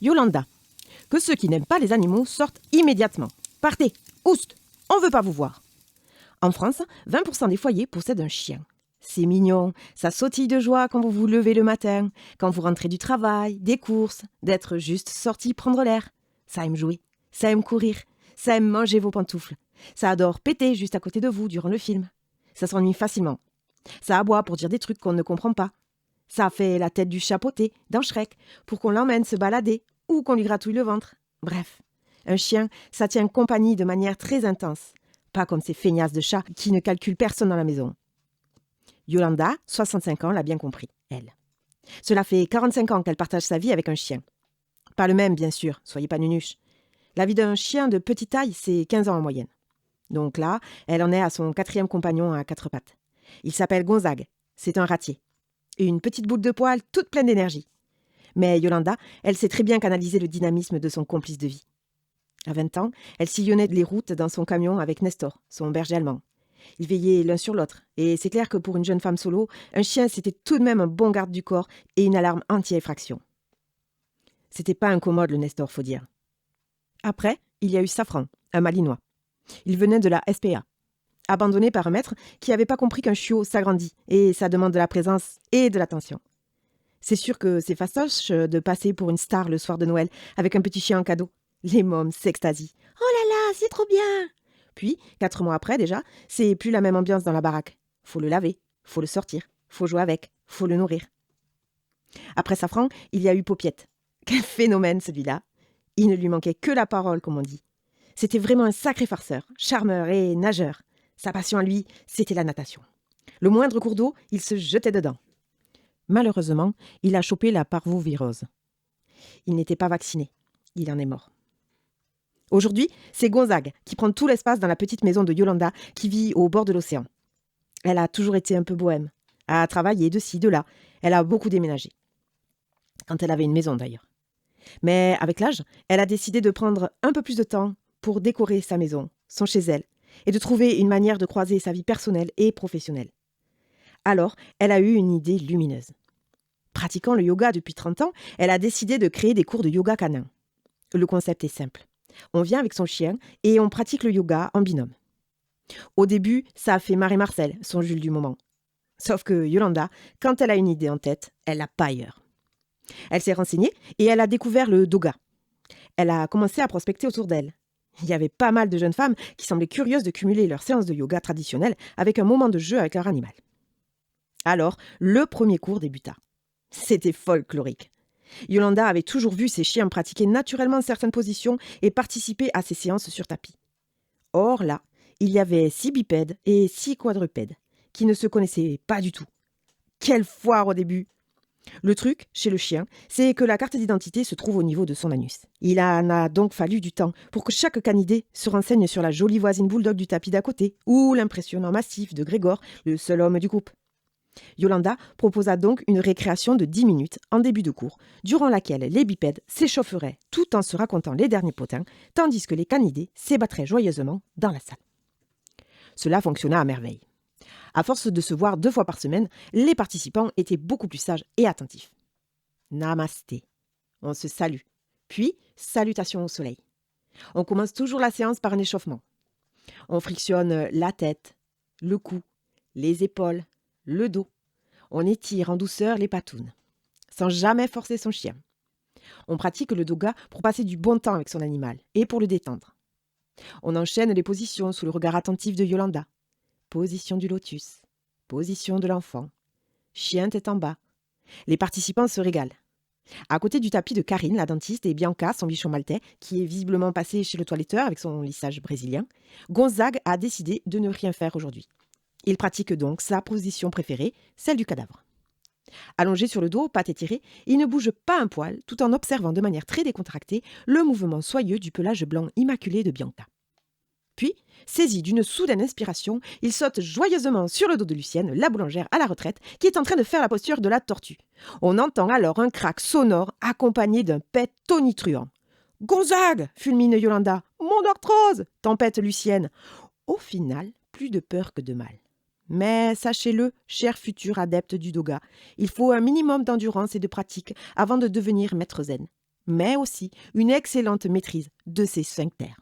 Yolanda, que ceux qui n'aiment pas les animaux sortent immédiatement. Partez, oust, on veut pas vous voir. En France, 20% des foyers possèdent un chien. C'est mignon, ça sautille de joie quand vous vous levez le matin, quand vous rentrez du travail, des courses, d'être juste sorti prendre l'air. Ça aime jouer, ça aime courir, ça aime manger vos pantoufles. Ça adore péter juste à côté de vous durant le film. Ça s'ennuie facilement. Ça aboie pour dire des trucs qu'on ne comprend pas. Ça fait la tête du chapeauté dans Shrek pour qu'on l'emmène se balader ou qu'on lui gratouille le ventre. Bref, un chien, ça tient compagnie de manière très intense. Pas comme ces feignasses de chats qui ne calculent personne dans la maison. Yolanda, 65 ans, l'a bien compris, elle. Cela fait 45 ans qu'elle partage sa vie avec un chien. Pas le même, bien sûr, soyez pas nunuches. La vie d'un chien de petite taille, c'est 15 ans en moyenne. Donc là, elle en est à son 4e compagnon à 4 pattes. Il s'appelle Gonzague, c'est un ratier. Une petite boule de poil toute pleine d'énergie. Mais Yolanda, elle sait très bien canaliser le dynamisme de son complice de vie. À 20 ans, elle sillonnait les routes dans son camion avec Nestor, son berger allemand. Ils veillaient l'un sur l'autre, et c'est clair que pour une jeune femme solo, un chien c'était tout de même un bon garde du corps et une alarme anti-effraction. C'était pas incommode le Nestor, faut dire. Après, il y a eu Safran, un malinois. Il venait de la SPA, abandonné par un maître qui n'avait pas compris qu'un chiot s'agrandit et ça demande de la présence et de l'attention. C'est sûr que c'est fastoche de passer pour une star le soir de Noël avec un petit chien en cadeau. Les mômes s'extasient. « Oh là là, c'est trop bien !» Puis, 4 mois après déjà, c'est plus la même ambiance dans la baraque. Faut le laver, faut le sortir, faut jouer avec, faut le nourrir. Après Safran, il y a eu Paupiette. Quel phénomène celui-là! Il ne lui manquait que la parole, comme on dit. C'était vraiment un sacré farceur, charmeur et nageur. Sa passion à lui, c'était la natation. Le moindre cours d'eau, il se jetait dedans. Malheureusement, il a chopé la parvovirose. Il n'était pas vacciné. Il en est mort. Aujourd'hui, c'est Gonzague qui prend tout l'espace dans la petite maison de Yolanda qui vit au bord de l'océan. Elle a toujours été un peu bohème, a travaillé de ci, de là. Elle a beaucoup déménagé. Quand elle avait une maison d'ailleurs. Mais avec l'âge, elle a décidé de prendre un peu plus de temps pour décorer sa maison, son chez elle, et de trouver une manière de croiser sa vie personnelle et professionnelle. Alors, elle a eu une idée lumineuse. Pratiquant le yoga depuis 30 ans, elle a décidé de créer des cours de yoga canin. Le concept est simple. On vient avec son chien et on pratique le yoga en binôme. Au début, ça a fait marrer Marcel, son Jules du moment. Sauf que Yolanda, quand elle a une idée en tête, elle n'a pas ailleurs. Elle s'est renseignée et elle a découvert le doga. Elle a commencé à prospecter autour d'elle. Il y avait pas mal de jeunes femmes qui semblaient curieuses de cumuler leurs séances de yoga traditionnelles avec un moment de jeu avec leur animal. Alors, le premier cours débuta. C'était folklorique. Yolanda avait toujours vu ses chiens pratiquer naturellement certaines positions et participer à ces séances sur tapis. Or là, il y avait 6 bipèdes et 6 quadrupèdes qui ne se connaissaient pas du tout. Quelle foire au début! Le truc, chez le chien, c'est que la carte d'identité se trouve au niveau de son anus. Il en a donc fallu du temps pour que chaque canidé se renseigne sur la jolie voisine bulldog du tapis d'à côté ou l'impressionnant massif de Grégor, le seul homme du groupe. Yolanda proposa donc une récréation de 10 minutes en début de cours, durant laquelle les bipèdes s'échaufferaient tout en se racontant les derniers potins, tandis que les canidés s'ébattraient joyeusement dans la salle. Cela fonctionna à merveille. À force de se voir 2 fois par semaine, les participants étaient beaucoup plus sages et attentifs. Namasté. On se salue. Puis, salutations au soleil. On commence toujours la séance par un échauffement. On frictionne la tête, le cou, les épaules, le dos. On étire en douceur les patounes, sans jamais forcer son chien. On pratique le doga pour passer du bon temps avec son animal et pour le détendre. On enchaîne les positions sous le regard attentif de Yolanda. Position du lotus, position de l'enfant, chien tête en bas. Les participants se régalent. À côté du tapis de Karine, la dentiste, et Bianca, son bichon maltais, qui est visiblement passé chez le toiletteur avec son lissage brésilien, Gonzague a décidé de ne rien faire aujourd'hui. Il pratique donc sa position préférée, celle du cadavre. Allongé sur le dos, pattes étirées, il ne bouge pas un poil, tout en observant de manière très décontractée le mouvement soyeux du pelage blanc immaculé de Bianca. Puis, saisi d'une soudaine inspiration, il saute joyeusement sur le dos de Lucienne, la boulangère à la retraite, qui est en train de faire la posture de la tortue. On entend alors un craque sonore accompagné d'un pet tonitruant. « Gonzague !» fulmine Yolanda. « Mon arthrose !» tempête Lucienne. Au final, plus de peur que de mal. Mais sachez-le, cher futur adepte du doga, il faut un minimum d'endurance et de pratique avant de devenir maître zen. mais aussi une excellente maîtrise de ses sphincters.